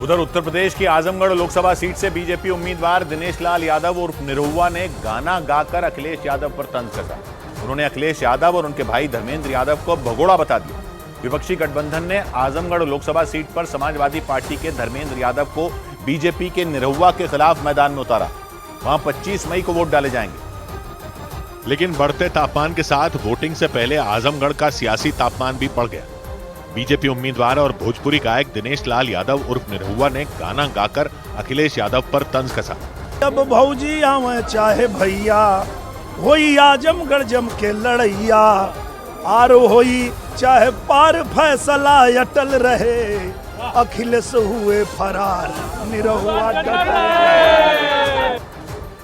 उधर उत्तर प्रदेश की आजमगढ़ लोकसभा सीट से बीजेपी उम्मीदवार दिनेश लाल यादव उर्फ निरहुआ ने गाना गाकर अखिलेश यादव पर तंज कसा। उन्होंने अखिलेश यादव और उनके भाई धर्मेंद्र यादव को भगोड़ा बता दिया। विपक्षी गठबंधन ने आजमगढ़ लोकसभा सीट पर समाजवादी पार्टी के धर्मेंद्र यादव को बीजेपी के निरहुआ के खिलाफ मैदान में उतारा। वहां 25 मई को वोट डाले जाएंगे। लेकिन बढ़ते तापमान के साथ वोटिंग से पहले आजमगढ़ का सियासी तापमान भी बढ़ गया। बीजेपी उम्मीदवार और भोजपुरी गायक दिनेश लाल यादव उर्फ निरहुआ ने गाना गाकर अखिलेश यादव पर तंज कसा। जब भौजी आवे चाहे भैया होई आजमगढ़ जम के लड़ैया, आर होई चाहे पार फैसला अटल रहे, अखिलेश हुए फरार निरहुआ डटे।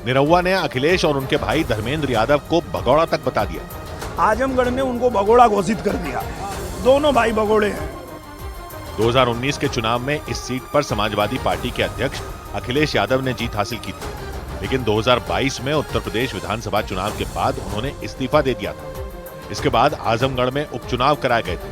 निरहुआ ने अखिलेश और उनके भाई धर्मेंद्र यादव को भगोड़ा तक बता दिया। आजमगढ़ ने उनको भगोड़ा घोषित कर दिया। दोनों भाई भगोड़े हैं। 2019 के चुनाव में इस सीट पर समाजवादी पार्टी के अध्यक्ष अखिलेश यादव ने जीत हासिल की थी, लेकिन 2022 में उत्तर प्रदेश विधानसभा चुनाव के बाद उन्होंने इस्तीफा दे दिया था। इसके बाद आजमगढ़ में उपचुनाव कराए गए थे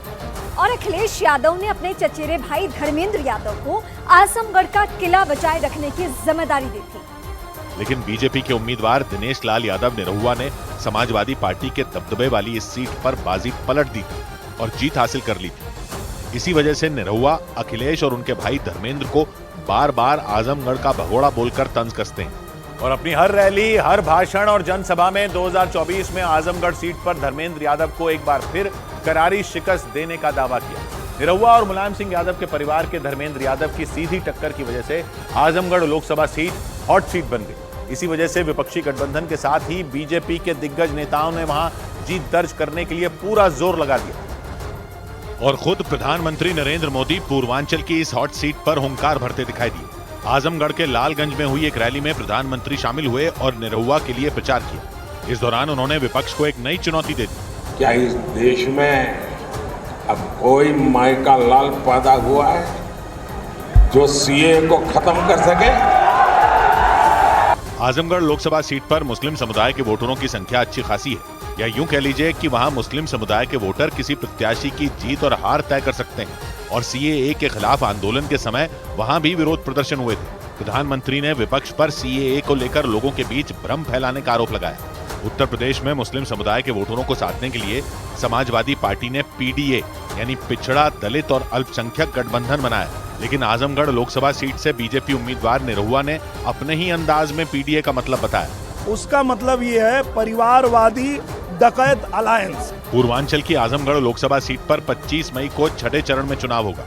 और अखिलेश यादव ने अपने चचेरे भाई धर्मेंद्र यादव को आजमगढ़ का किला बचाए रखने की जिम्मेदारी दी थी। लेकिन बीजेपी के उम्मीदवार दिनेश लाल यादव निरहुआ ने समाजवादी पार्टी के दबदबे वाली इस सीट पर बाजी पलट दी थी और जीत हासिल कर ली थी। इसी वजह से निरहुआ अखिलेश और उनके भाई धर्मेंद्र को बार बार आजमगढ़ का भगोड़ा बोलकर तंज कसते हैं और अपनी हर रैली, हर भाषण और जनसभा में 2024 में आजमगढ़ सीट पर धर्मेंद्र यादव को एक बार फिर करारी शिकस्त देने का दावा किया। निरहुआ और मुलायम सिंह यादव के परिवार के धर्मेंद्र यादव की सीधी टक्कर की वजह से Azamgarh Lok Sabha seat hot seat बन गई। इसी वजह से विपक्षी गठबंधन के साथ ही बीजेपी के दिग्गज नेताओं ने वहां जीत दर्ज करने के लिए पूरा जोर लगा दिया और खुद प्रधानमंत्री नरेंद्र मोदी पूर्वांचल की इस हॉट सीट पर हुंकार भरते दिखाई दिए। आजमगढ़ के लालगंज में हुई एक रैली में प्रधानमंत्री शामिल हुए और निरहुआ के लिए प्रचार किया। इस दौरान उन्होंने विपक्ष को एक नई चुनौती दे दी। क्या इस देश में अब कोई माई का लाल पैदा हुआ है जो सीए को खत्म कर सके? आजमगढ़ लोकसभा सीट पर मुस्लिम समुदाय के वोटरों की संख्या अच्छी खासी है, या यूं कह लीजिए कि वहां मुस्लिम समुदाय के वोटर किसी प्रत्याशी की जीत और हार तय कर सकते हैं। और सीएए के खिलाफ आंदोलन के समय वहां भी विरोध प्रदर्शन हुए थे। प्रधानमंत्री ने विपक्ष पर सीएए को लेकर लोगों के बीच भ्रम फैलाने का आरोप लगाया। उत्तर प्रदेश में मुस्लिम समुदाय के वोटरों को साधने के लिए समाजवादी पार्टी ने पीडीए यानी पिछड़ा, दलित और अल्पसंख्यक गठबंधन बनाया, लेकिन आजमगढ़ लोकसभा सीट से बीजेपी उम्मीदवार निरहुआ ने अपने ही अंदाज में पीडीए का मतलब बताया। उसका मतलब ये है परिवारवादी डकैत अलायंस। पूर्वांचल की आजमगढ़ लोकसभा सीट पर 25 मई को छठे चरण में चुनाव होगा।